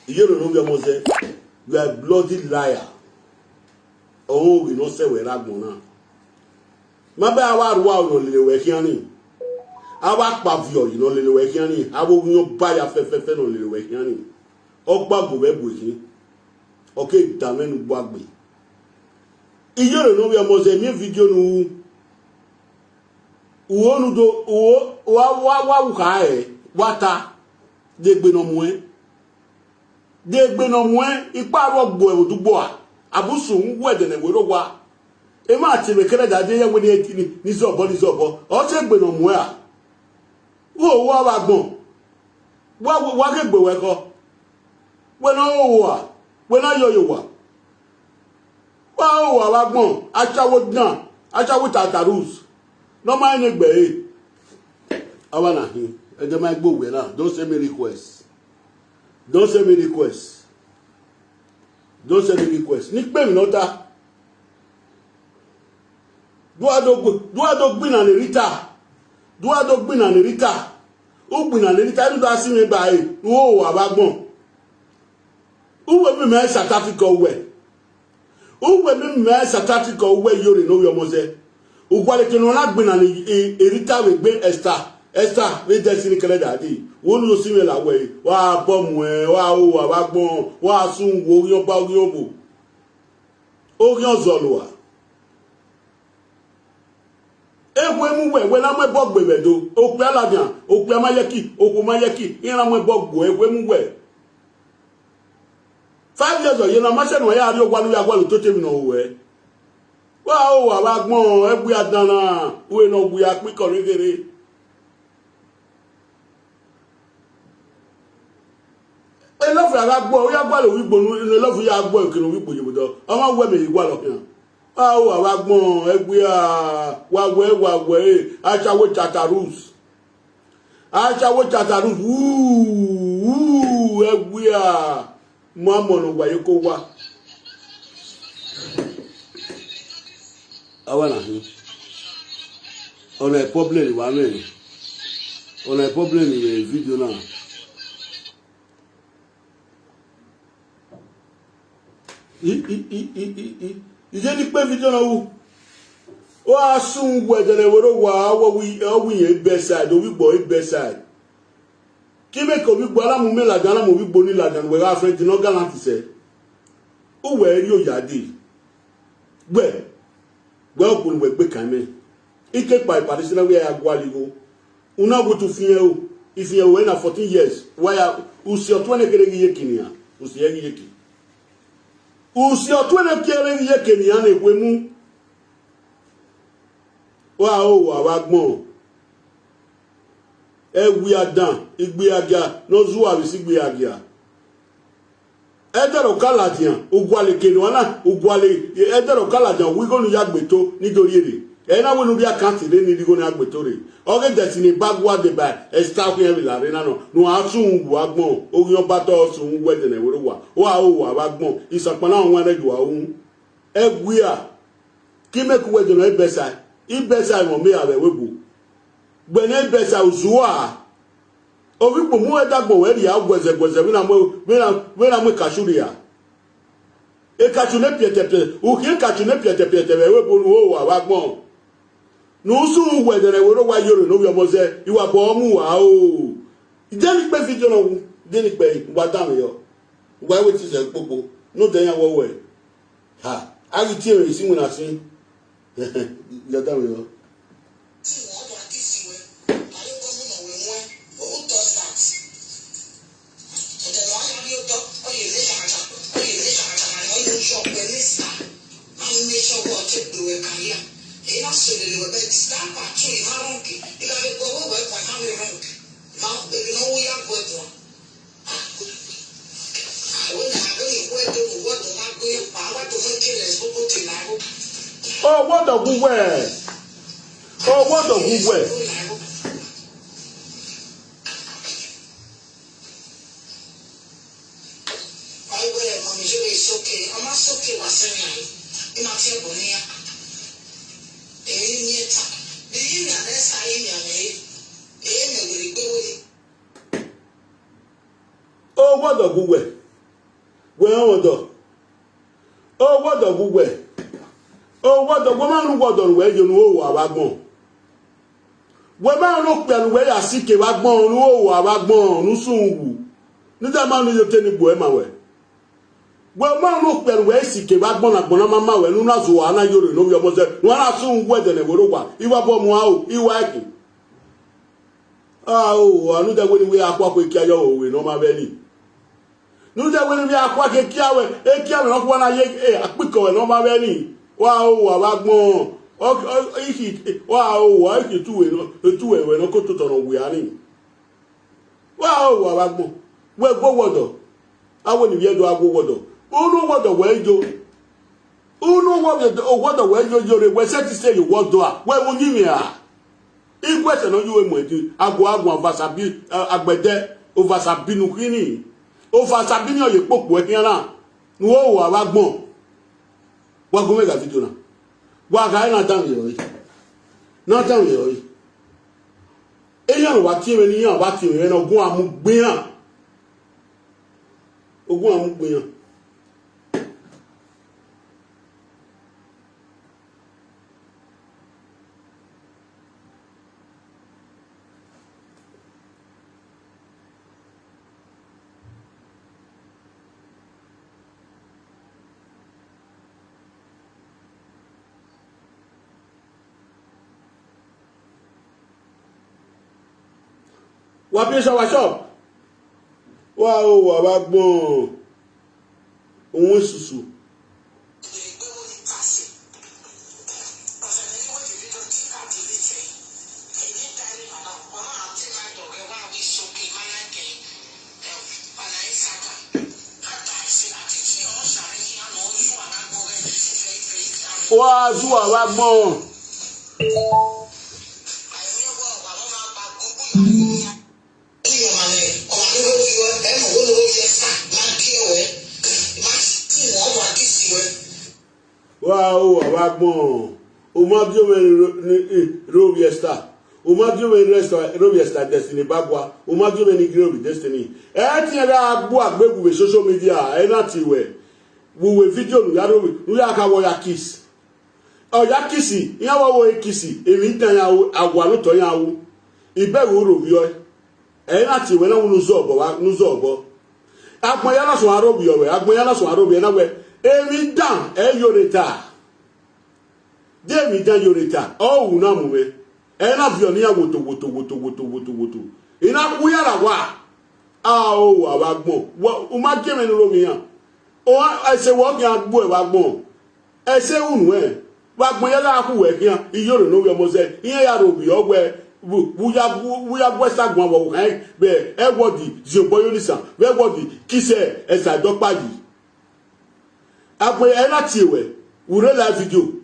Iyore no be Mose. You are a bloody liar. Oh, we no say we ragbona. Mabe awa ruwa no lele we kiani. Awa pavio you no lele we kiani. Awo no baya fe no lele we kiani. Ogba go we buki. Okay, damenu gbagbe. Iyore no be Mose mi video no uonu do wa ukae wata degbe no mwe ipa ro gbo odugbo a abusu nwede na wero wa e ma ti me kere dade ye we ni zobo o se gbe no mwe a wo wa gbon wa ke gbe we ko we no wa we na yo wa wa gbon achawo tatarus no mind egbe awana hin e dey my gbogbo na don't send me request ni pe mi nota do gbin na rita o gbin na rita do asi me bai wo wa ba gbon uwe mi me certificate we Iyore no we Mose ugwale kino na gbin na rita we gbe Esther we destiny kele dadi wonu lo si me la we wa bomu wa o wa gbon wa sun wo yan ba yan bo o yan zoluwa egwe mu we na mo bogbe bedo o pe alajan o pe amayeki o ko mayeki iran mo bogbo egwe mu we 5 years old na ma se no ya ri ogwalu ya gwalu to temi no we wa o wa gbon egwe adana we no gbu ya pin koregere love ya gbo o ya gba lo wigbo nu love ya gbo ikinu wigbo yibudo o ma we me igwa lo kan a o wa gbon egbe a wa we achawo chatarus egbe a mo mo no gba ye ko wa awana hi on a problem wa me on a problem in video now. Ije ni pe video na wu o asun gwedele woro wa wo wi beside o wi gbo beside ki me ko wi gbo ala mu me la gana mo wi gbo ni la gana we ga friend no gallant se o we ri o yade gbe okun we gbe kan me ike pa ipadisina we ya gwaligo una go to fien o if you were na 14 years why usi o 20 kere gi yekinia usi ye gi yeki usi otwene kere ye kenia na ekwemu wa o wa gbon ewi adan igbe agia no zuwa bi sigbe agia edero kaladian ugwale kenu na ugwale edero kaladian wi gonu ya gbeto nítorí ere na wonu bi account le ni digo na gbeto re oge destiny bagwa de ba esta ku yan la re na no asun wu agbon ogun oba to sun wede na woro wa wa gbon isapon na won reju wa ohun egwia ki meku wede no ibesa mo me awe webu gbe na ibesa uzuwa ovi po mu edagbo we ri agweze we na mo kashuria e kachune piete o ki kachune piete we webu no wa gbon no su wede na woro wa Iyore no we Mose iwa bo mu wa o ije ni pe video no de ni pe wa dan yo wa we ti se popo no de yan wo we ha ari ti e si mu na sin ya dan yo oh, what the good way. Oh, what the good way. we odo o wodo gugwe o wodo go ma nu wodo we yo nu o wa gbon we ma nu pe nu we ya sike wa gbon nu o wa gbon nu sunwu ni da ma nu yo teni gbo e ma we ma nu pe we sike wa gbon na gbon na mama we nu na zo wa na yoro no yo mo se nu na sunwu we de ne woro wa iwa bo mu a o iwa ki o anu da we ni we akwa ko ki ayo o we no ma be ni nu da we ni we akwa ke ki awe e ki awe no ko na ye apiko we no ma be ni wa o wa gbon wa iki tuwe no ko to tono we ani wa o wa gbon we go wodo awo ni ye do agwo wodo unu wodo we jo wodo we jo re we set say you wodo a we wo nyimi a igwe se no you emu edi agwo vasabi agbede ovasabi nu kini ovasabi ni oye popo e kian nu o wa gbon wa go mega video na wa ga na down yo na down yo eyan wa ti me ni yan wa ti me na ogun amugbe yan wa bi so wa shop wa o wa ba gbon ohun susu wa zuwa wa gbon wow abagbon o ma bi o me Robier Star o ma bi o me Robier Star Destiny bagwa o ma bi o me ni Robier Destiny ti era agbo agbegu we social media na ti we video nu ya ka wo ya kiss o ya kiss yan wo kiss emi tan ya agwa lo to yan wo iberu Robier na ti we na wo nu zo obo agbon ya na so Robier we agbon ya na so Robier na we emi dan Yoreta demi dan Yoreta o wu na mu we na bio ni ya woto ina ku ya la wa o wa wa gbon o ma je me ni romi yan o ese wo bi agbo e wa gbon ese unu wa gbon ya la ku we kian Iyore no we mo se iyan ya Robi ogwe buya gwesa gbon wo kan be e wodi zobo yonisa we wodi kise esa dopaji agbo e lati we wure la video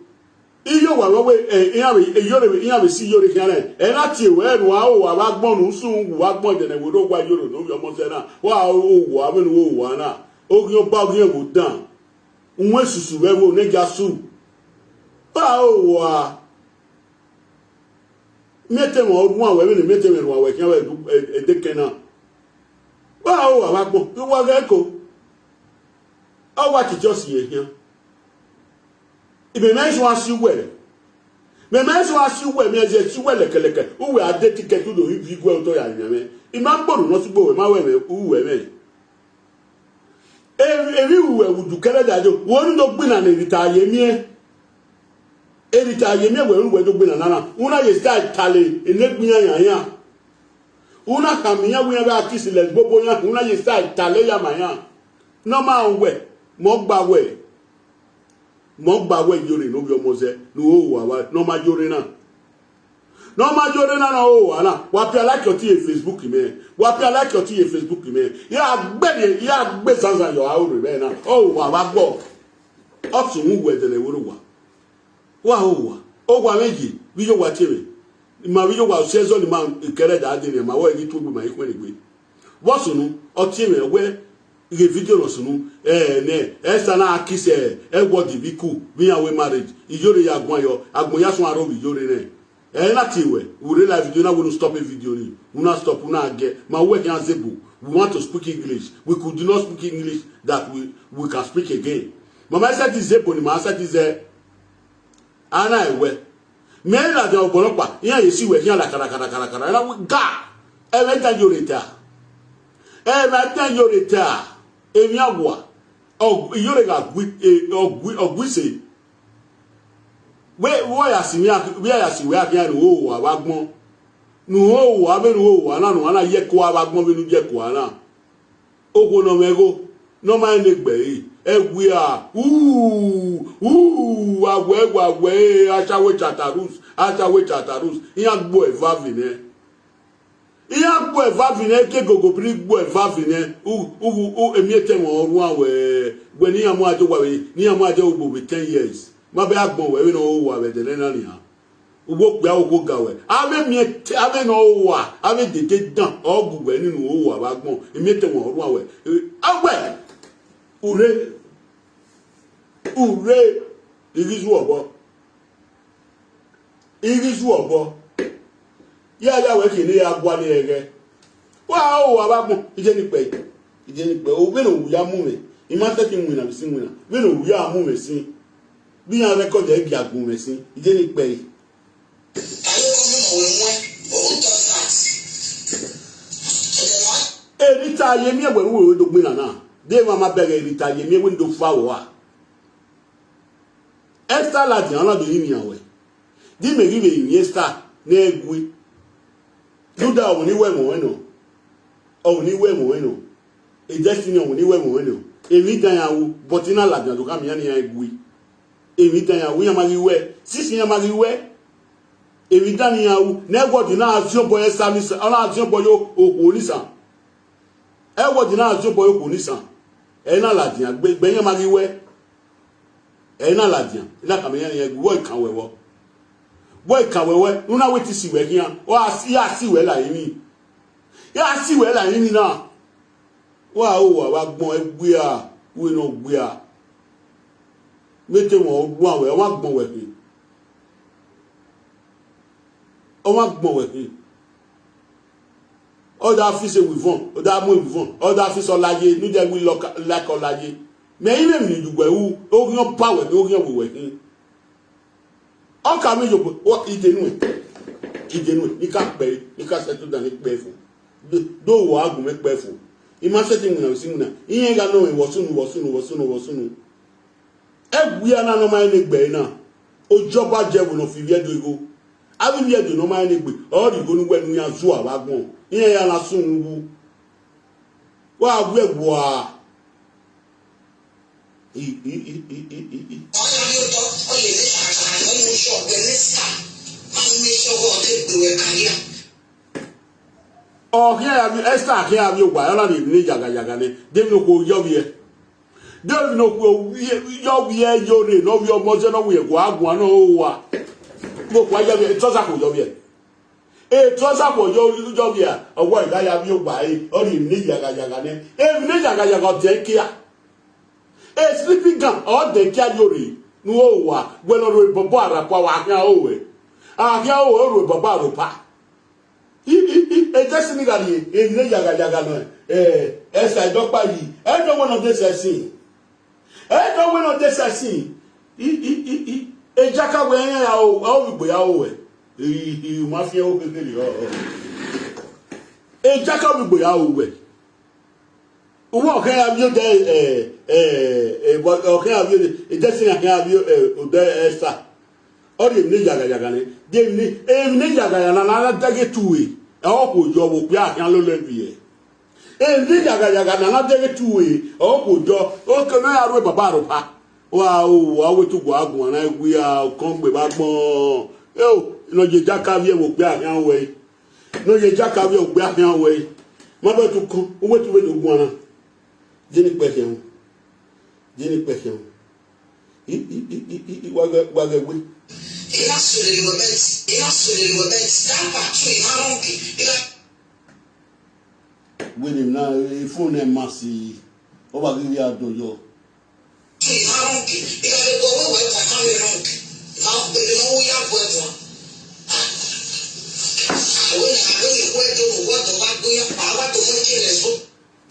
iyo wa we Iyore si Iyore kan e lati we ru a o wa gbon nu sun wa gbon de na we ro gwa Iyore no yo mo se na wa o wa me no wo wa na o gyo ba gyo wo dan nwe susu we wo ne ga su ba o wa mete mo ogun awe ni mete me ru awe kan we edekena ba o wa gbon wo ga ko o wa ti just ye hian ibe menso asiwe me menso asiwe me je siwe lekeleke uwe ade ticket do igwe to ya nyame ima gboru no tugbo we ma we me uwe me evi uwe wudu kele dajo wonu do gbina na erita yemie we uwe do gbina na una ye start tale enegbiyan yan una kamiya we ba kisi les bobo yan una ye start tale ya mayan normal we mo gba we Iyore no bi omo se no o wa no ma Iyore na no o wa na wa pe like your Facebook me wa pe like your Facebook me ya gbe sansan yo a o re be na o wa gbo o tun mu we de le woro wa o wa meji bi yo wa tire ma bi yo wa season ni ma kere da ade ni ma wa yi to gbe ma ikwe ni gbe wo sunu o tire we ige video no sunu sana akise wodi biku bi yan we marriage Iyore ya agbon ya sun aro Iyore ne lati we ure la video na we no stop a video ni una stop una ge ma we kan zebu We want to speak English. We could not speak English that we can speak again. Mama said is a boni, mama said is a ana ewe. Me la de ogolopa, yan yi si we yan la kara. Na we ga. E me ta yoreta. Emi agwa. Iyore ga ogwise. We ya si mi we ya si we abian o wa gbon. Nu o wa be nu o wa na nu ana ye ko wa gbon be nu je ko ana. Ogo no mego no ma ne gbe yi. Egwe a agwe achawe chatarus iya gbo evavine ke gogo pri gbo evavine emiete won oru awe gbe ni amu ajo wa we ni amu ajo ugbo be 10 years ma be agbon we no wa be de na ni ha ugbo pe awo gawe ave no wa ave de dan ogugbe ninu o wa ba gbon emiete won oru awe agbe ure irizu obo ya we kini agwa ni ege wa o wa ba gbon ije ni pe o be no wu ya mu me ima te ki nwina bisi nwina be no wu ya mu me sin bi yan record e bi agun me sin ije ni pe Erita ye mi egbe wo do gbin na de mama bere erita ye mi we do fa wa extra la di ona do yimi awe di me give yin extra na egwi do da oni we mo no e destiny oni we mo no emi dan yawo but na la dan do ka mi yan yan egwi emi dan yawo yan ma we sisi yan ma we emi dan yawo na egwo di na asion boy service ona asion boy oku onisan egwo di na asion boy oku onisan e na la dan gbe yan ma we na la dian ila ka me yan egwi wo kan wewo una weti si we hian o si we la yin na wa wa gbon egbe a we no gbe a mete won ogun awe wa gbon we pe o wa gbon we pe o da fi se wivon o da mo wivon o da fi so laye nu je wi lo la ko laye me yin mi dugbe wu o yan power o yan we hin o ka mi jopo o idenu ni ka settle down ni pe fun do wo agun me pe fun ima setting na si na iyen ga no wo sunu egwi ana no ma ni gbe na ojoba je wo no fi wie do igo abi wie do no ma ni gbe o ri go nu wenu ya zu awa gbon iyen ya na sunu wu wa abu egbo a oh here have extra here have you why ala ni jaga ni dem no ko yo wie dem no ko yo wie Iyore no wie omo je no wie ko agun no wa mo kwa yo wie to sa ko yo wie to sa ko yo wie owo ida ya wie gba yi o ni jaga ni ni jaga te kia sleeping gun or de kia Iyore nu o wa gbe no ro bobo ara kwa wa kan owe ahia o ro bobo aropa just nigga ni jaga no esa dopa yi e don't want to say e jaka we yan ya o gbo ya o we ma fi o kekele e jaka we gbo ya o we owo kan ya bi o de o kan ya bi o just nigga kan ya bi o de esa o de ni jaga ni de ni jaga na dage tuwe o ko jo wo pe akan lo le bi ni jaga na dage tuwe o ko jo o ke na aro baba ro pa wa o wetu go agun na egwi a kan gbe ba gbon no je jaka bi wo pe akan we no je jaka bi wo pe akan we mo be tu ko o wetu we ogun ana jini pe keun wa ge we when him now phone and massy over give you do yo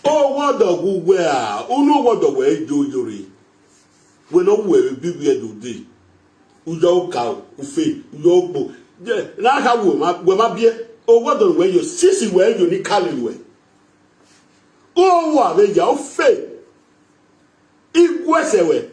Oh, what the who were, oh, no, what the way, Iyore. When no way, be where do they. Ujo cow, ufe, ujo. Now, how will my be? Oh, what the way you sissy where you need calling way. Oh, what they are fake. If was away,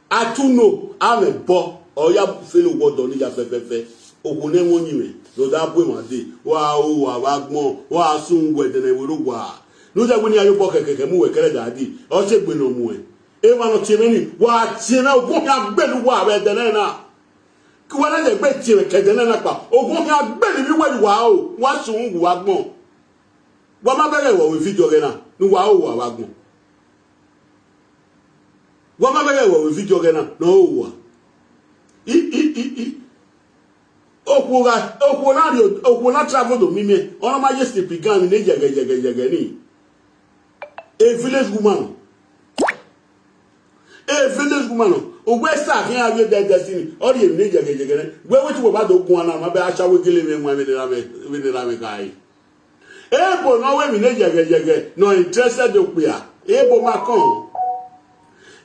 I too know I'm a boy or ya fellow what don't ya fefe. Oh, who never knew it. So that boy, my day. Wow, wagmo, wow, soon where the name will go. No, that when you walk a move, a daddy, or check with no more. Ever not chimney, what, you know, won't have been wow at the nana. When I bet you a cadanapa, or won't have been you wow, what soon wagmo. What my belly will fit your gena, no wow, wagmo. What my belly will fit your gena, no. Will not travel to me. All my yesterday began in a a village woman. A village woman. O West Side can have your destiny. Or you need again. Where would you about the one? I shall we kill him with the Rame guy. Ebo no we minejagejege no interested okpia. Ebo makon.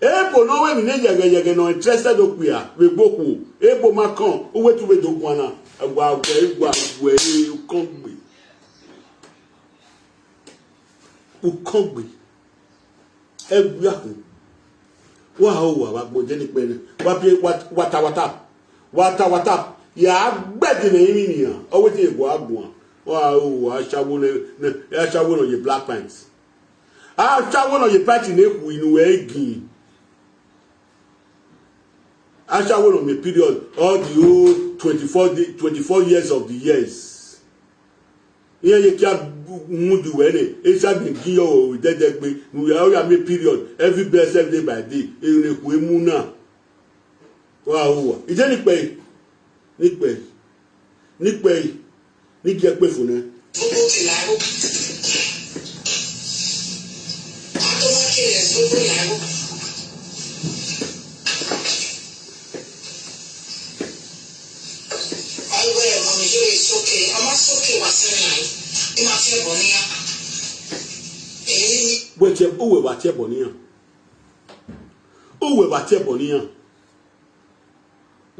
Ebo no we minejagejege no interested okpia. We boku. Ebo makon. O wetu we dokwana. Agwa we ukongbe. Ukongbe. Ebiaku. Wa bagbo je ni pe ni. Wata. Ya gbedi na imi ni an. O wetu ego agbon. Wow, I shall win on your black pants. I shall win on your party name in Waggy. I shall win on my period all the whole 24 years of the years. Here you can't do any. It's a big deal with that. We all have a period every blessed day by day. In a Quimuna. Wow, is any pay? Nick pay. Ní kí ẹ pè fún ẹ. Gbogbo kìláàró. Àtọ́mọ́kìlẹ̀ gbogbo ìyàró. Ọ̀rọ̀ ẹ̀rọ mi yóò sókè, ọmọ sókè wá sẹ́yìn àyè, ní máa tẹ́ bọ̀ níyà. Èyí ni. Bó ṣe òwe wà tẹ́ bọ̀ níyà. Òwe wà tẹ́ bọ̀ níyà.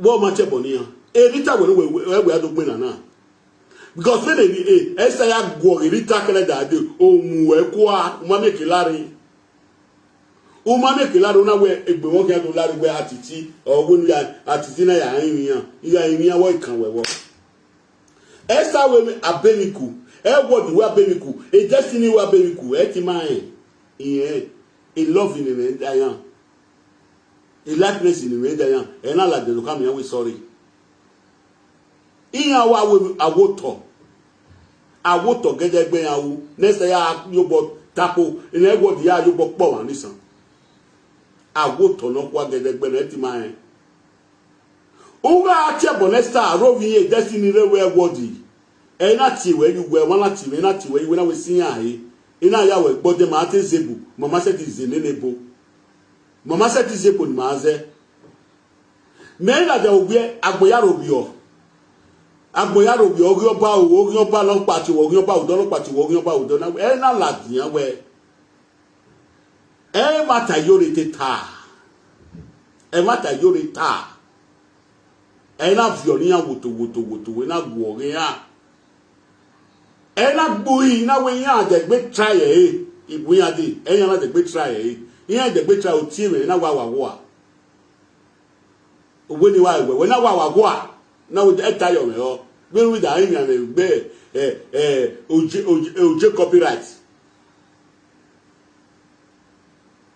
Wọ́n máa tẹ́ bọ̀ níyà. Èyí táwọn ẹ̀wẹ̀ àdógbé nàná. Because when they say I go rita kele da de o mu e kwa ma make lari o ma make lari na we egbe won ke do lari we atiti o wonu ya atiti na ya yin wo ikan wewo esa we abeniku e word we abeniku e destiny we abeniku e ti man e love in me dayan e likeness in me dayan e na la de lo kam yan we sorry iya wa we awoto awoto gedegbe yawo nese ya yobo tapo ina ego di ya yobo po wa nisan awoto no kwa gedegbe na ti ma en uga achebo nesta rovi e destiny rewe wodi e na ti we you we wan lati we na ti we na we sin ahe ina ya we gbode ma te zebu mama se ti zenelebo mama se ti zebu ni ma ze me na de ogbe agboyaro bi o agboyaro bi ogi oba lo pati wo ogi oba odo lo pati wo ogi oba odo na e na ladian we e mata Iyore te ta e mata Iyore ta e na vioni ya woto we na gwo rin ya e na gboyi na we yan de gbe try e ibu yan de e yan na de gbe try e yan de gbe try o ti re na wa owo ni wa we na wa na we e tayo me o be we da yin yan be oje copyright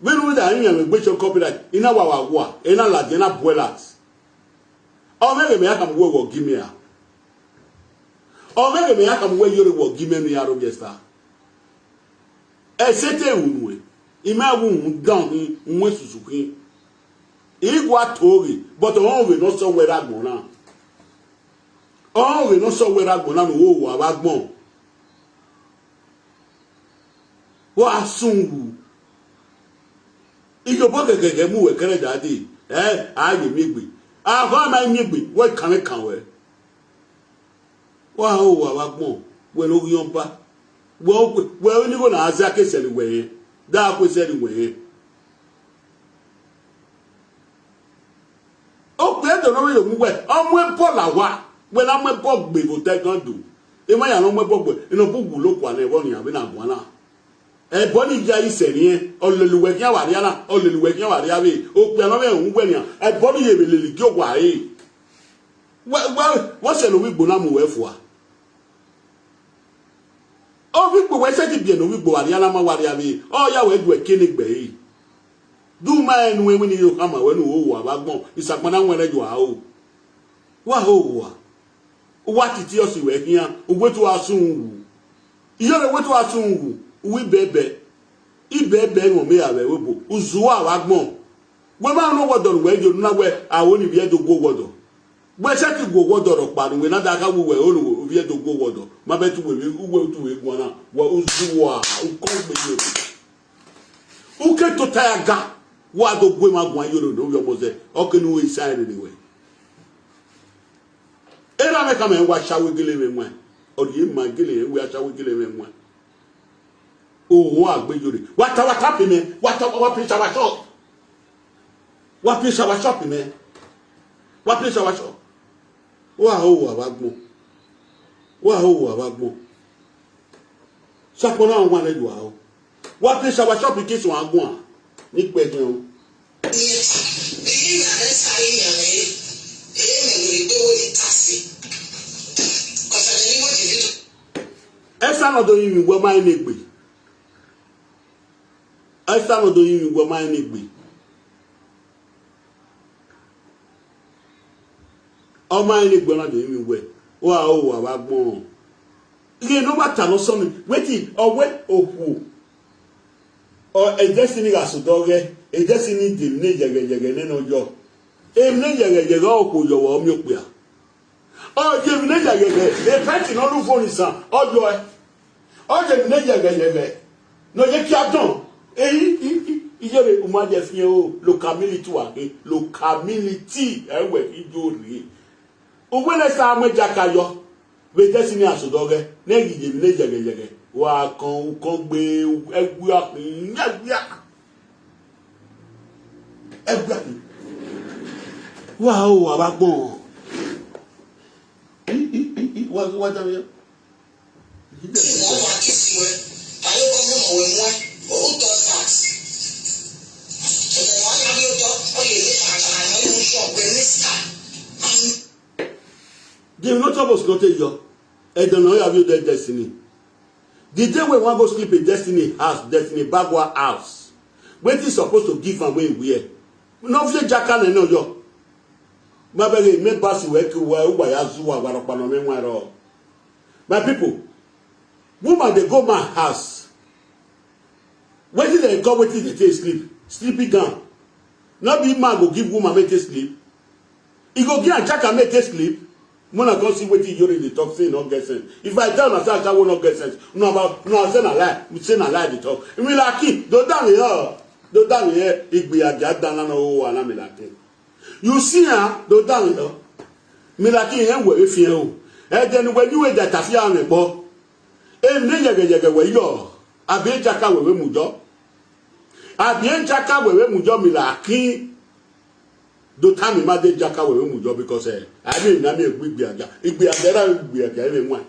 be we da yin yan be copyright ina wa ina la de na boilat o me akam we wo give me a o me akam we Iyore wo give me ya Rochester e sete unwe ima wu down nwe susukin igwa tori but on we no so we ragbon na on we no so we ragbon na no wo abagbon wa asungu ijobo gege mu we kere dadi aye megbe aha ma megbe we kan we wa o abagbon when o yompa well ni go na azake seli we da ko seli we o pe do no we mu we o mu epo la wa we na mu epo gbe go te gan do e ma ya no mu epo gbe ino bugu lo kwa na e bo ni abi na gwan na e bo ni ja iseri en ololuwe kian wa ri ana ololuwe kian wa ri abi o pe no me un gwe ni e bo ni ye belele ki o wa e wọ́n ṣe lówí gbò náà mú wẹ́ fún wa ó wí gbò wẹ́sẹ̀ ti bìẹ̀ lówí gbò wàrí alámọ́ wàrí àbí ó yàwó ẹ̀dùn ẹ̀ké ní gbẹ̀ yìí dùnmá ẹnu ẹ̀wí ni yóò kàmà wẹ́nu òwò àbágbọ́n ìsàpọ̀nà wọn ẹ̀jọ̀ àwò wà ó wà wà títí ọ̀sìn wẹ̀ fi hàn òwe tó wà sún wù Iyore òwe tó wà sún wù wí bẹ́ẹ̀bẹ́ ibẹ́ẹ̀bẹ́ wọn mi àwẹ̀ wẹ́bò òzùwọ̀ àbágbọ́n wọ́n máa ń wọ́dọ̀ wẹ́jọ náà wẹ́ àwọn oníbi ẹ̀dọ̀ gbó wọ́dọ̀ gbe se ti go wodo ro pa we na da ka wo we o lo vie do go wodo ma be tu we tu we gwan na wa uzuwa u ko gbe yo u ke to ta ga wa do gbe ma gwan yo no yo mo se o ke nu we sai ni we era me ka me wa shawe gele me mo o di ma gele we a shawe gele me mo o wa gbe yo re wa ta pe me wa pe shawa shop wa pe shawa shop me wa pe shawa shop wa ho abagbon sapona won le wa o wa pe sawa shop ki so agbon ni pejen o esa no do yin mi wo mai ni gbe esa no do yin mi wo mai ni gbe ọmọ ẹni gbọ́nà dé mi wẹ̀ wà ó wà wá gbọ́n ilé ló bá tà lọ sọ́mi wẹ́tì ọwẹ́ òkú ọ ẹ̀jẹ̀ sí ní àsùdọ́gẹ́ ẹ̀jẹ̀ sí ní dèmí ní yẹ̀gẹ̀yẹ̀gẹ̀ nínú ọjọ́ èmi ní yẹ̀gẹ̀yẹ̀gẹ̀ ọkọ̀ yọ̀wọ̀ ọmọ òpè à ọjọ́ èmi ní yẹ̀gẹ̀yẹ̀ ẹ̀pẹ́tì náà ló fóònù sàn ọjọ́ ẹ ọjọ́ èmi ní yẹ̀gẹ̀yẹ̀gẹ̀ ní ọjọ́ kí a dùn èyí Iyore umaje fi o locality wa ke locality ẹwẹ̀ ìjọ rèé Uwele sa mwe jakayo we just ni asodoge na gije bi le jegejege wa kan gbe egbu apin wa o wa ba gbon wa ta mi they will not supposed to take you. And don't know you have your destiny. The day when one go sleep in destiny backward house. When is supposed to give away where? No fear jackal and no yo. My baby, me pass work where ya zuwa waropano me nwaro. My people, woman they go my house. When did they come with they take sleep? Sleepy gun. Not be man go give woman make sleep. He go give a jackal make sleep. Mona go see what Iyore the talk say no get sense. If I tell myself I will not get sense, no about no say na lie, we say na lie the talk. Me like do down here, igbe aja dan na o wa na me like. You see do down here. Me like here we fi o. E then when you that afia an ebo. E ne yegeyege we yo. Abi jaka we mujo. Abi jaka we mujo me like do time ma de jaka we mujo because I mean na me igbe aja ra igbe aja e nwa.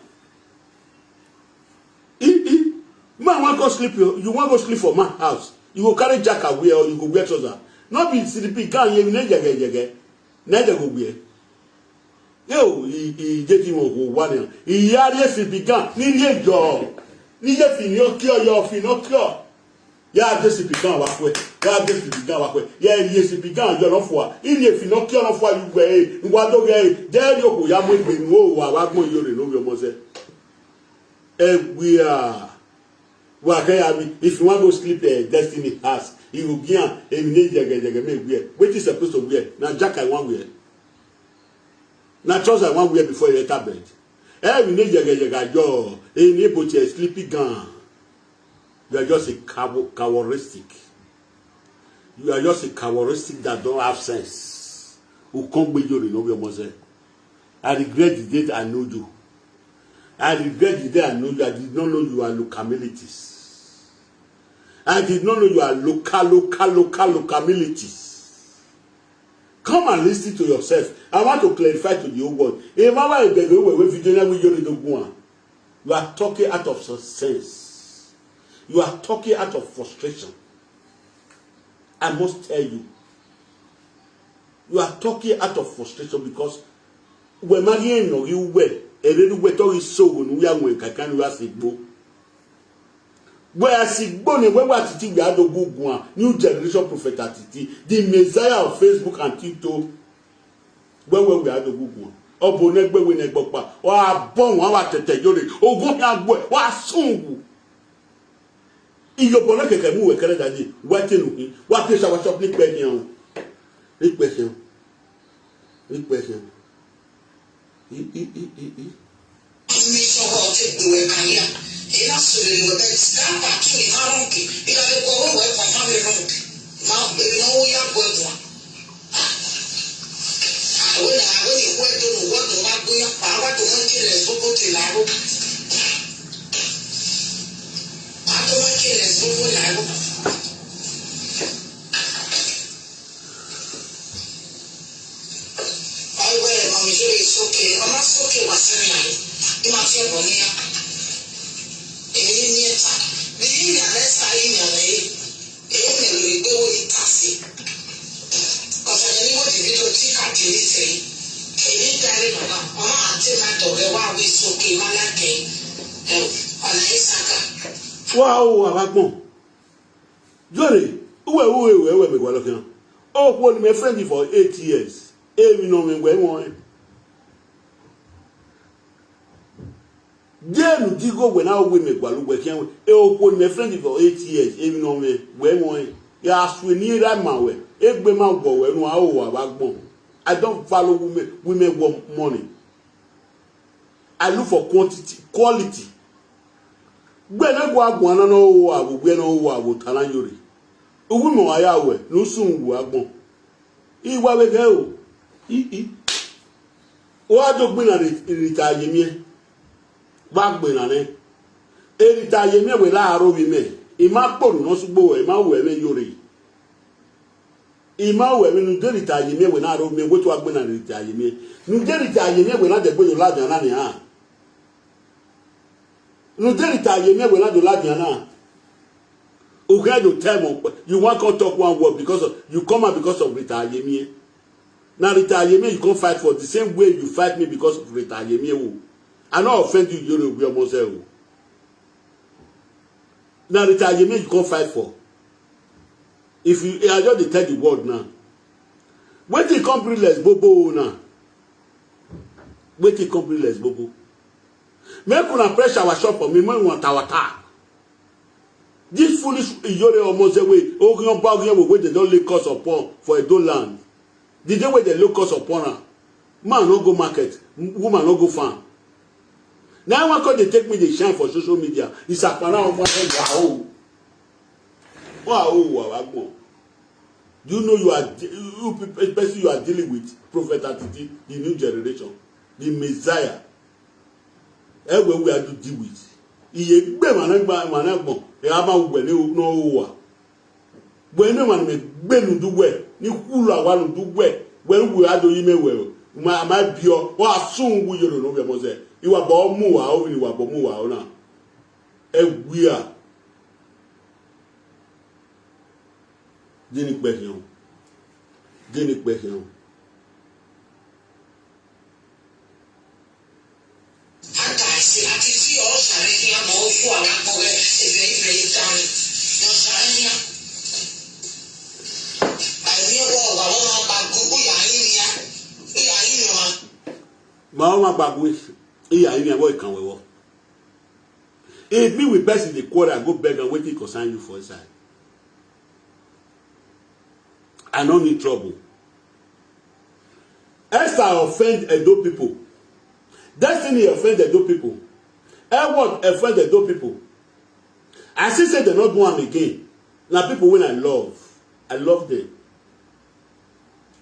Man want go sleep you want go sleep for my house. You go carry jaka where or you go wear trouser. Not be sleeping can you ne jege na de go gbe. Yo I je ti mo go wa ni. Iyare sleeping can ni le jo. Ni je fi ni o ki o fi no ki o. Ya de sleeping can wa kwe. Ya de sleeping can wa kwe. Ya ye sleeping can yo no fo. Ile fi no ki o no fo you gbe. Nwa do ge de yo ko ya mo gbe nu o wa gbon Iyore no bi omo se. If you want to go sleep there, destiny has. You will give a minute. What is supposed to wear? Now, Jack, I want wear. Now, trousers I want wear before you enter bed. Every need your enable to a sleepy gun. You are just a cowaristic. You are just a cowaristic that don't have sense. Who can't be your know your mother. I regret the date I know you. I regret the day I know you. I did not know you are localities. I did not know you are localities. Come and listen to yourself. I want to clarify to the whole world. You are talking out of sense. You are talking out of frustration. I must tell you. You are talking out of frustration because when Marian no you well, a little wetter is so when we are when I can you ask it. Where I see Bonnie, where Atiti we had a good one, new generation prophet Atiti, the Messiah of Facebook and TikTok. Where we had a good one. Oh, Bonnet, where we never back. Oh, I born one at the Iyore. Oh, go here, boy. What soon? In your bonnet can move a Canada. What in what is our shop? Nick Question. Nick question. Nick question. Ina suri wo be start actually haronki ila be go wo from family ronki ma be no ya go do awona awoni wo do no wo do ma go ya pa wa to mo kile so ko ti la ro ma to mo kile so ko la ro ai we ma mi jure soke ama soke wa sani ai ima ti e bonia Wow, Abagbo. Iyore, who me go looking. Oh, what my friend for 8 years. Every no me where one. Then you go when I will make Walu working. Oh, what my friend for 8 years. Every no me where one. Ya swini that man way. Every man go when I Abagbo. I don't follow women want money. I look for quality. When I go out, one and all, I will be no war Talayuri. A woman I are no soon will go. He will go. What do we retire me? Back when I retire me with our women. In my bone, no subo, in my women, Iyore. In my women, no retire me when I don't mean what to have been and retire me. No retire me when I the boy lad and Anna. No retire me when I do lad and Anna. Okay, you tell me you want to talk one word because of, you come out because of retire me. Now retire me, you can't fight for the same way you fight me because of retire me. I not offend you, you will almost say. Now retire me, you can't fight for. If you I just tell the word now. Wait till complete less bobo now. Wait till complete less bobo. Make una pressure our shop for me, when want our tag. This foolish Iyore almost away. Ogun Bagyan where they don't lay cost upon for a dollar land. The day where they low cost upon her. Man no go market, woman no go farm. Now one call they take me the shine for social media. It's a pana of one head. Wow. Do you know you are you are dealing with Prophet Atiti, the new generation, the Messiah. Everywhere we are to deal with. Iye gbe managbo e ama ugbe no wa gbe no man me gbe nu dugbe ni kulu awa nu dugbe we ado yime we ma bio wa sun wu yoro no be mo se iwa bo mu wa o ni wa bo mu wa o na ewia dini pe hion Atiti or Sarania, no, you are not going to very down. No, Sarania. I knew all about Gugu, Mama Bagui, I boy can we walk. If me with person the quarter, I go beg and wait to consign you for a side. I don't need trouble. Esther offend Edo people. Destiny offend Edo people. Edward offend Edo people. I still say they not do them again. Now people when I love them.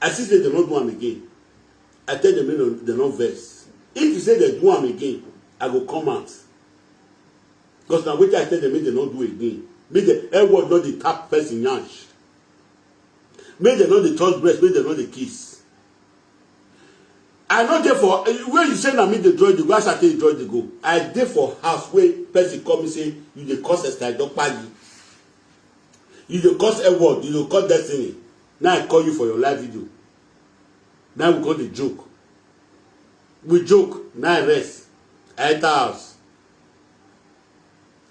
I still say they not do them again. I tell them they not vex. If you say they do them again, I go come out. Because now wetin I tell them make they not do again. Make the L word not the tap person yansh. Make they not the touch breast, make they not the kiss. I not there for where you say na me dey join the go, as I tell you join the go. I dey for house where person come and say you dey cause a style don't pay you. You dey cause a word, you dey cause destiny. Now I call you for your live video. Now we got the joke. We joke. Now I rest. I enter house.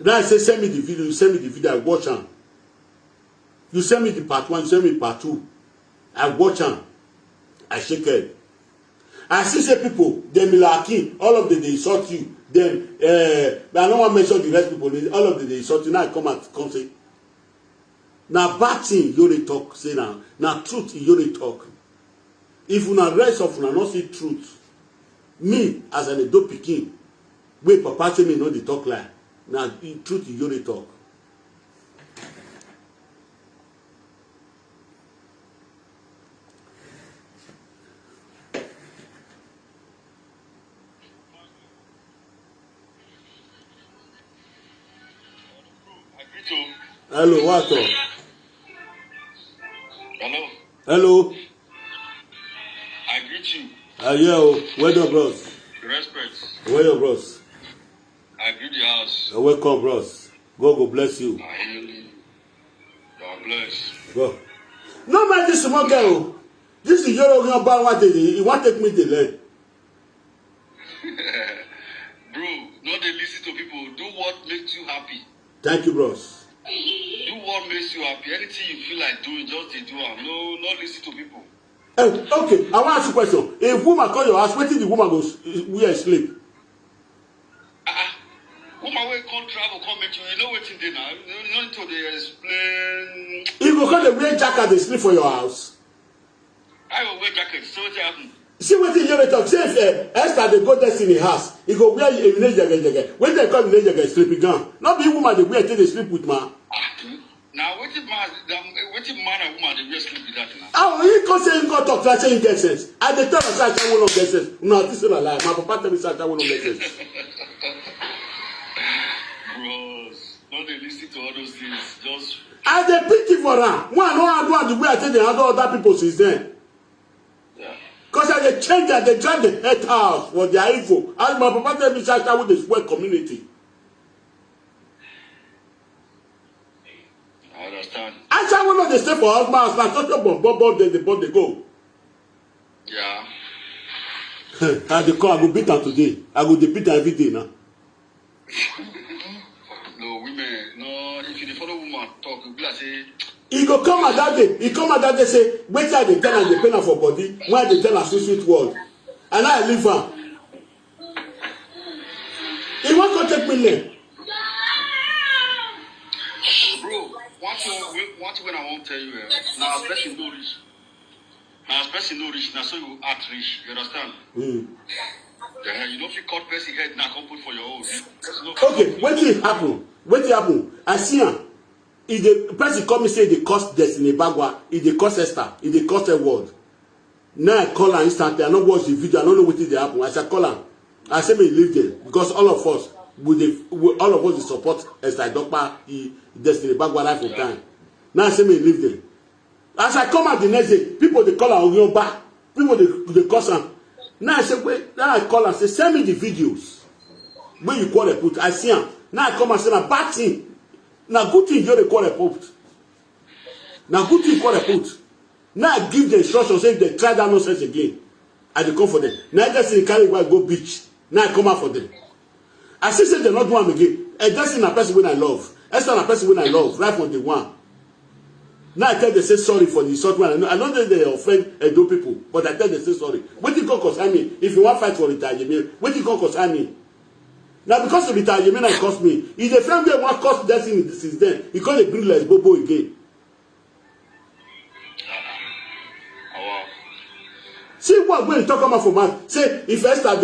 Now I say send me the video. You send me the video. I watch am. You send me the part 1. You send me part 2. I watch am. I shake head. I see say people dem like all of them they insult you. Them I don't want to mention the rest people. All of them they insult you. Now I come say. Now bad thing Iyore talk say now. Now truth Iyore talk. If una rest of una not see truth, me as an adult pikin, wey papa say me no dey talk lie. Now truth Iyore talk. Hello, what? Hello. Hello. I greet you. Yeah, where the bros? Respect. Where your bros? I greet the house. Welcome, bros. God go bless you. I hail you. God bless. Go. No man, this small girl. This is Iyore going about what he want to take me to learn. Bro, not dey listen to people. Do what makes you happy. Thank you, bros. Do what makes you happy. Anything you feel like doing, just dey do am. No, not listen to people. Okay, I want to ask you a question. If woman call your house, wait till the woman goes wear sleep. Woman wey come travel, come meet you, you know wetin dey now. You no need to dey explain. If you come the wear jacket, they sleep for your house. I go wear jacket, so wetin happen? See wetin Iyore talk. Say if Esther dey go Destiny house, he go wear a jege. When they call the jege, sleep he gone. Not be woman they wear till they sleep with man. Now wetin man and woman dey wear sleep with that now? Oh, he come say he go talk to I say he get sense. I dey tell myself I will not get sense. No, this is a lie. My papa tell me say I will not get sense. Bros, don't dey listen to all those things. Just I dey pity for am. One no handle the way I take dey handle other people since then. yeah. Because I dey change that they drive the head house for their evil. As my papa tell me say I will dey spoil community. I understand. I say we no dey stay for husband house na social bomb they go. Yeah. I dey come I go beat am today. I go dey beat am every day now. No, women, no, if you dey follow woman talk, you be like say. He go come at that day. He come at that day say, wait till I dey tell am dey pain am for body. When I dey tell am sweet word. And now I leave am. He wan go take me learn. Bro, one thing when I won't tell you, now as person no rich. Now as person no rich, now so you act rich. You understand? You don't feel cut person head now come put for your own. Okay, wetin happen? Wetin happen? I see am. If the person come me say they cost Destiny Bagwa, if they cost Esther, if they cost a word. Now I call her instantly. I don't watch the video. I don't know what did happen. I said call her. I say me leave there because all of us all of us will support Esther Dokpa, Destiny Bagwa life of time. Now I say me leave there. As I come out the next day, people they call her Ogyoba. People they call her. Now I say wait. Now I call her say send me the videos. When you call a put, I see her. Now I come and say na bad thing. Now good thing you call a put. Now good thing call a put. Now I give the instruction say they try that nonsense again. I dey come for them. Now I just say carry go beach. Now I come out for them. I still say they not do am again. And that's in a person when I love. Esther na person when I love. Right from the one. Now I tell they say sorry for the insult one. I know that they offend Edo people, but I tell they say sorry. What you call concern me? If you want fight for retaliation, what you call concern me? Now because of retaliation, it cost me. If the friend wey want cost destiny since then, he call the bring less bobo again. See what when you talk about for man, say if Esther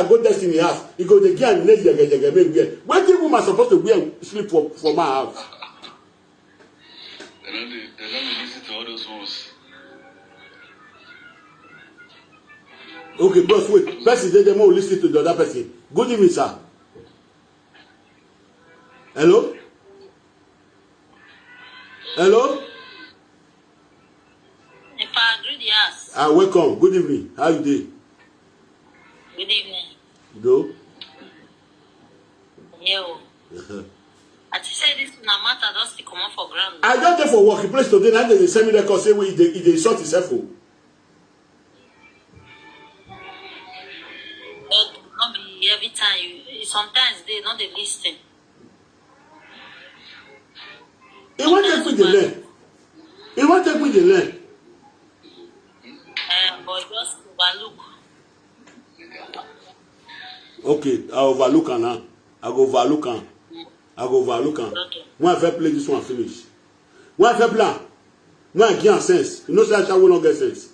go Destiny house, he go the gear and jege make wear. When the woman supposed to wear sleep for my house? They don't listen to all those ones. Okay, boss, wait. Person they more listen to the other person. Good evening, sir. Hello? Hello? If I agree, yes. Welcome. Good evening. How you doing? Good evening. Go. Yo. I just said this na matter just to come on for ground. I just there for working place today. Now they send me the call say we they sort himself. Not be every time you. Sometimes they not the listen. He want to take me the land. He want to take me the land. But just overlook. Okay, I overlook her now. I go overlook her. Okay. When I first play this one finish. When I first play, when I get sense, you know say I shall not get sense.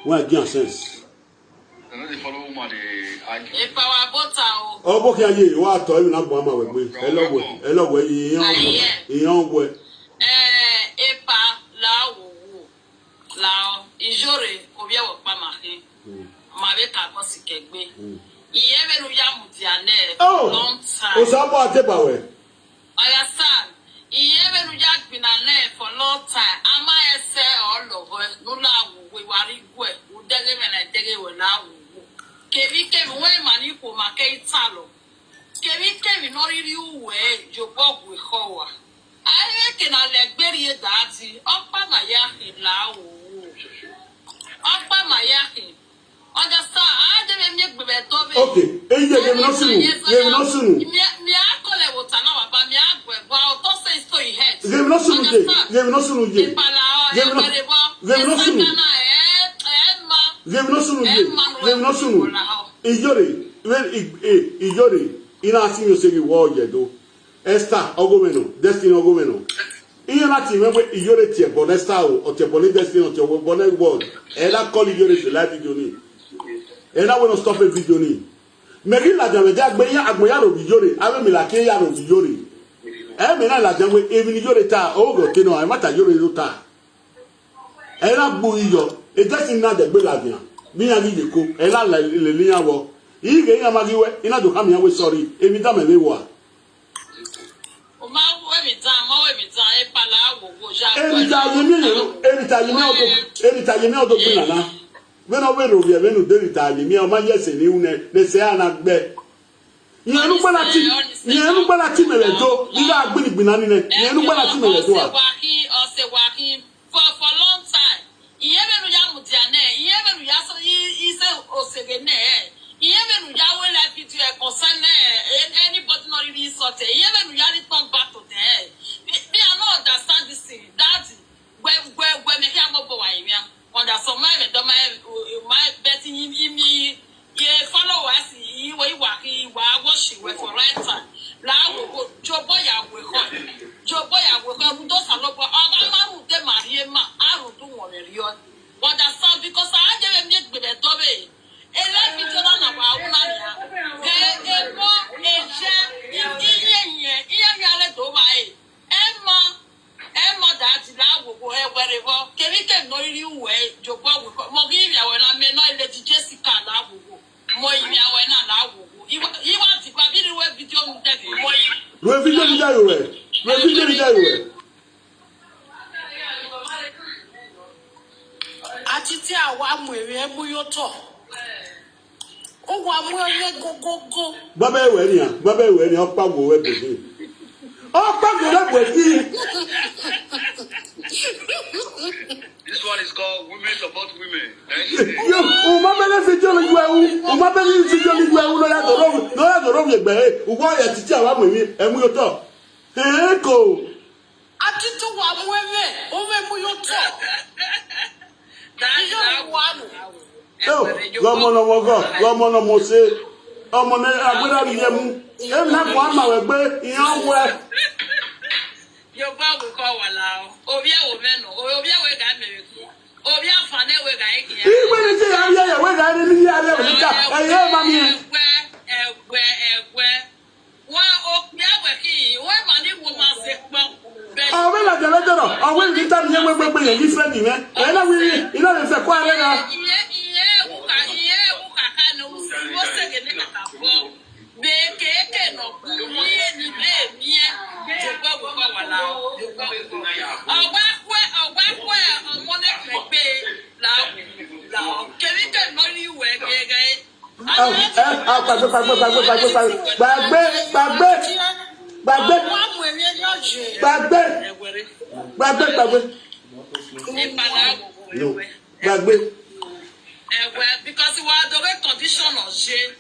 When I get sense. I know they follow woman, they argue. If our butter. Oh, book here, you are toy na bo ama we. Hello, iyan we. Epa la wo. La Iyore obia wo pa mahin. Ma be ka ko sikegbe. Iyebe no ya mutiane long time. O sa bo ateba we. Understand? Iyebe no ya gbinane for long time. Ama ese all over no la wo we wari gwe. U dege me na dege we la wo. Kebi we mani ko ma ke italo. Kebi no riri uwe jobo we howa. Aye ke na legberi e dati. Opa ma ya la wo. Opa ma ya. Understand? I don't make me better. Okay. You not sunu. You not sunu. Me akole wotana wa ba me agwe wa to say so he head. You not sunu je. You not sunu je. You not sunu. You not sunu je. You not sunu. Iyore, Iyore, ina asin yo say wo je do. Esther Ogomeno, Destiny Ogomeno. Iye láti me Iyore tie bo Esther o tie bo ni Destiny o tie bo na world. E la call Iyore se live video ni. And I want to stop a video. Maybe la jambe agbeya ro Iyore. Ave mi la ke ya ro Iyore. E me na la jambe even Iyore ta o go kino e mata Iyore ro ta. E la bu iyo. E just na de gbe la bian. Bi yan gi ko. E la le liyan wo. Ige yan ma gi we. Ina do kam yan we sorry. E mi da me we wa. O ma we mi ta e pala wo go ja. E mi ta yemi odo gbe na. When I went over here, when you tell me, my yes, and you they say, I'm not bad. You know what I think? You know what I think? You are going to be none in it. You know what I think? Walking for long time. Even Yamutiane, even Yaso, he said, Osegene, even Yahweh like it to a concern, anybody not really sorted, even reality come back to there. They are not understand this thing. That's where they hear about Boyamia. On the some my betting me followers he way walking washing with for right time. Lao Joboya will call Joboya will come those are local. I'm out there, Mariema. I don't do one million. Understand because I didn't make with a dobe. A life is on our money. Emma that now will go wherever. Can we get no new way? Job will Mogivia when I may not let Jessica now will go. Moya when I now will go. You want to be the way video Atiti awa mwere emu yoto. O wa mu ye gogogo. Baba we ni opa wo we bebe. Opa go la bebe. This one is called Women Support Women. Yo, o ma bele fi jo ni gwe o ma bele fi jo ni gwe no ya do ro ye gbe o wo ya titi awa mwere emu yoto. Ko Atiti wa mwere o we mu yoto. Lọ́mọ náà mo ṣe ọmọ náà agbẹ́dá rí yẹ mú èmi náà kò àmà wẹ̀ gbé ìyàn wẹ̀. Yorùbá wò kọ́ wà láàó obi ẹ̀wò mẹ́nu obi ẹ̀wò ẹ̀gá mẹ́rin kú obi àǹfààní ẹ̀wò ẹ̀gá yìí kìí. Ìgbẹ́ ni tí yàrá yẹ̀ wẹ̀ gà ní ní yàrá yẹ̀ wẹ̀ ká ẹ̀yẹ́ ẹ̀ máa mi. Ẹ̀gbẹ́ wọ́n òbí ẹ̀wẹ̀ kìí wọ́n mà ní wo máa ṣe pọ́n. Ọ̀wé làjẹ̀lẹ́jẹ̀rọ̀ ọ̀wé ìdíta ni yẹn gbẹgbẹgbẹ yẹn yí fẹ́ nìyẹn ẹ̀ náà wí iná lè fẹ́ kó ààrẹ náà. Because we are the way condition of shame.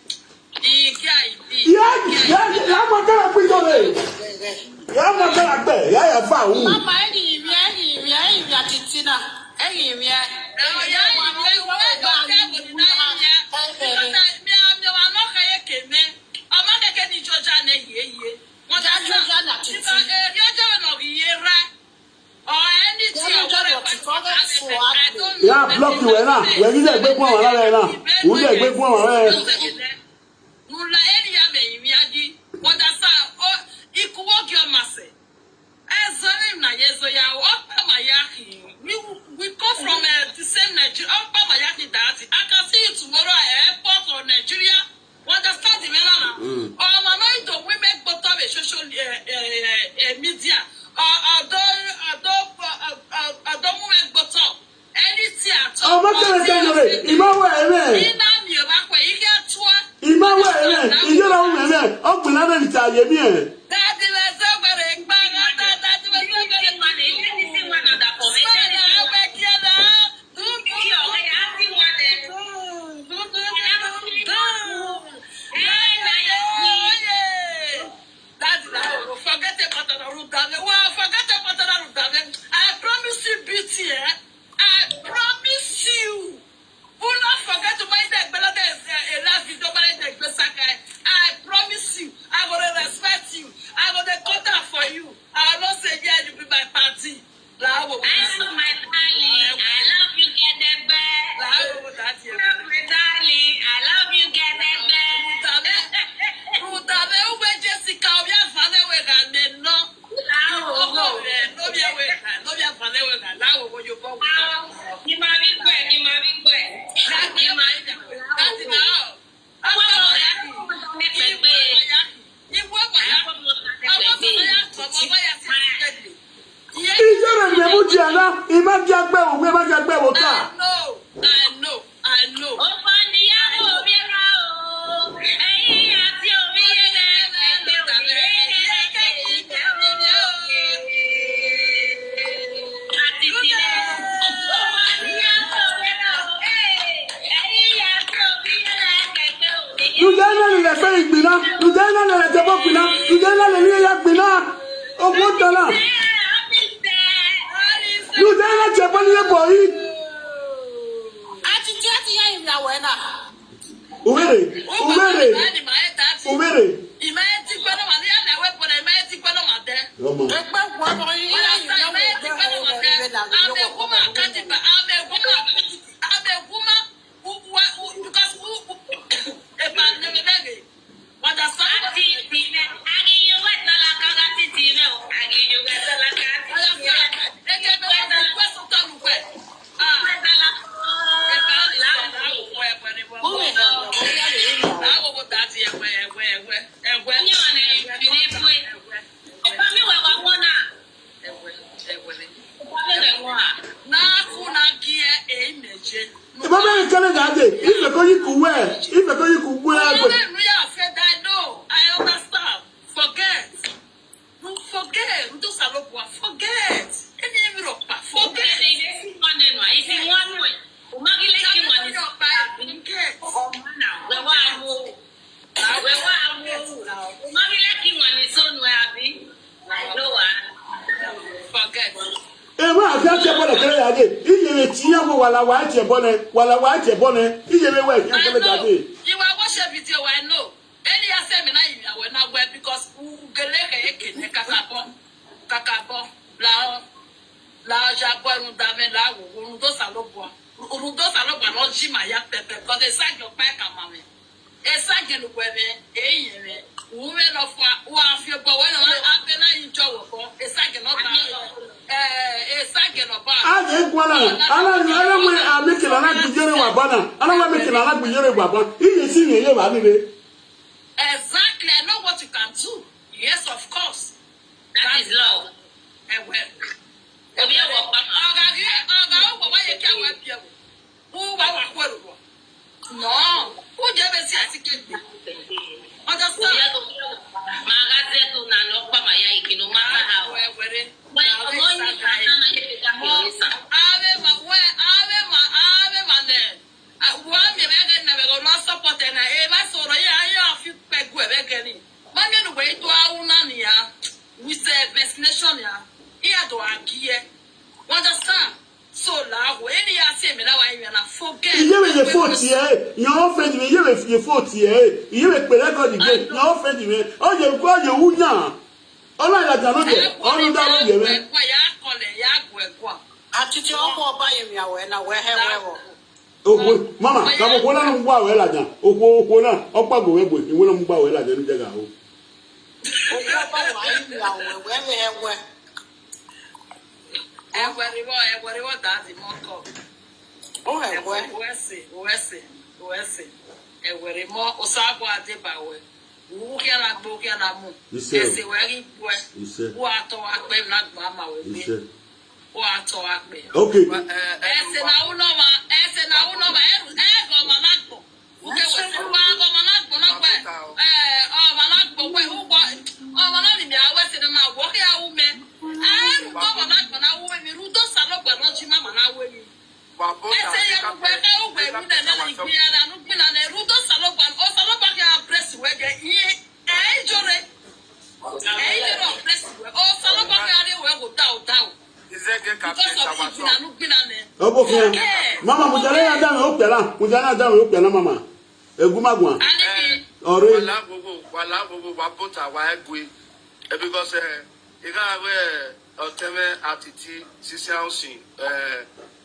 Yeah, block you now. When you get one now, we get one. Mula area me miadi. What that's oh, equal your masse. As na yeso ya opa mayaki. We come from the same Nigeria. Opa mayaki that I can see you tomorrow at airport or Nigeria. Understand the melana? Or my do we make both of social media. I don't make both of anything at all. Oh, what can I tell you? Imagine. I promise you beauty, I promise you. Will not forget to buy that last video. I promise you, I will respect you. I will the quota for you. I will not say yeah, you be my party. I love my darling. I love you, get them back. I love my darling. I love you, get them back. Jessica, we are funny with and no. I know. You don't know the fake bina. You don't know the book bina. You don't know the real bina. Oh, what the? You don't know Japanese boy. Wala wache bone ijebe we yankele gade you are watch a video I know any asem na you are na we because ugeleke ekene kakabo la jabo ndame la wo ndo salobo no jima ya pepe because the side your back amame e sage no kwebe eyere uwe no fa u afie bo we no apena injo wo e sage no ba Aje kwala ala we amikila na gbijere wa bana ala we amikila na gbijere wa bana iye si ni ye wa ni be. Exactly, I know what you can do. Yes, of course. That is love. Sasa, ave ma ne. Wa mi be ga na be go no support na e ba so ro ya fi pegu e be ga ni. Ma me no we to awuna ni ya. We say vaccination ya. Iya do agie. Understand? So la wo any ya say me na wa yin na forget. You be 40 eh. Your friend me you be 40 eh. You be pe record again. Your friend me. O je ko je wunya. Ola ila jano de. Onu da lo ye me. Kwa ya kole ya gwa. Atiti omo ba ye mi awe na we he we. Ogo mama ka mo na ngwa we la jan. Ogo na opa go we bo. Iwo na ngwa we la jan ni jega o. Ogo ba wa ye mi awe we he we. Everybody that's the more Oh he we. Wese. Everybody more osago adebawe. Ukia na gbokia na mu. Ese weri we. Wo ato akpe na mama we be. Wo ato akpe. Okay. Ese na uno ma ego managbo. Uke we go managbo na we. Managbo we ugo. Managbo mi awese na wo ke awume. Go managbo na wo mi rudo salogbo no chima na wo mi. Ese ya wo ke wo we mi na igbiya na no gbi na rudo salogbo o salogbo ke press we ge Iyore press we o salogbo ke ari we go down. Oboke mama mujale ya dan o pela mama egumagwa ore wala gogo wa pota wa egwe because iga we oteme atiti sisiansin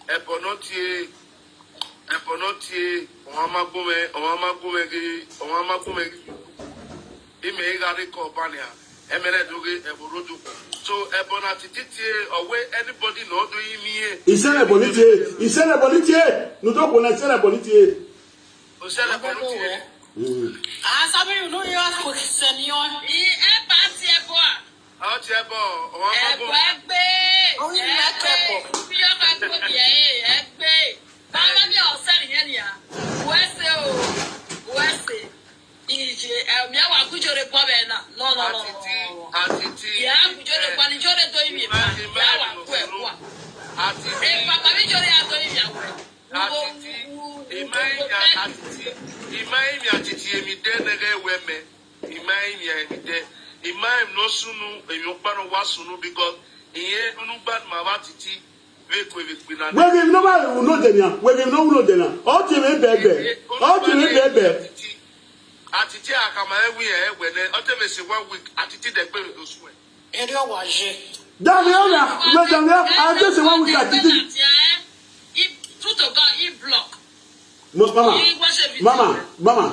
eponotie o magume ime iga reko bania emere doge eborodu. So ebona tititie owe anybody no do yimi isele bonitie no do ko na isele bonitie o sele bonitie Sabi you know you ask for senior. E party e boa. O ti e bo o wa E gbe. O ni me kepo. Bi o ka ko bi e gbe. Ba ma mi o sele yen ya. Wese. Ije mi awa kujore po be na. No. Atiti. Ya kujore kwa ni jore do imi ba. Ya wa ku e kwa. Atiti. E papa mi jore ya do imi ya ku. Atiti. Imai mi atiti emi de nege weme. Imai mi emi de. Imai no sunu emi okpa no wa sunu because iye unu bad ma wa titi we na. We no ba no de na. O ti me bebe. Atiti akama ewi egwene o te mesi 1 week atiti de pe osu e. Eri o wa je. Damiona, I just 1 week atiti. True to God, he block. Mama,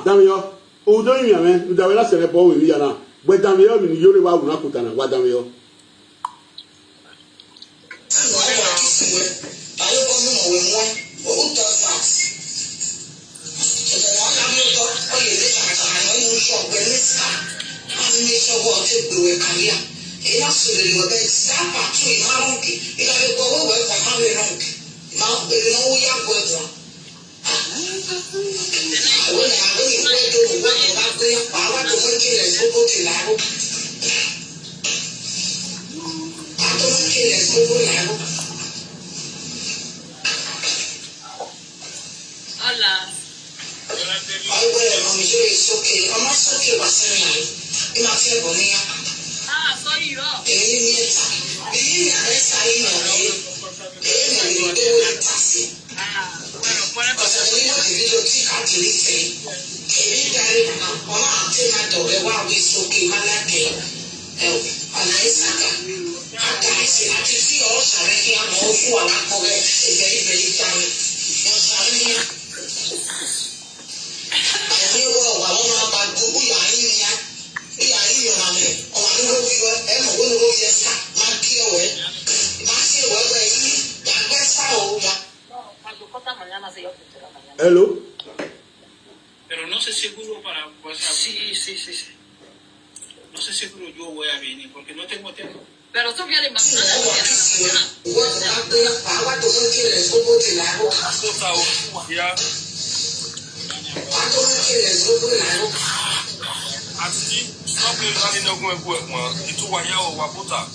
Damio, o do yin ame, Damio se le bo we ya na. But Damio mi Iyore wa wuna kutana, wa Damio. Hello. Pero no sé seguro para WhatsApp. Sí. No sé seguro yo voy a venir porque no tengo tiempo. Pero tú quieres más. Atiti, stop me running no go and work, man. Itu waya o wabota.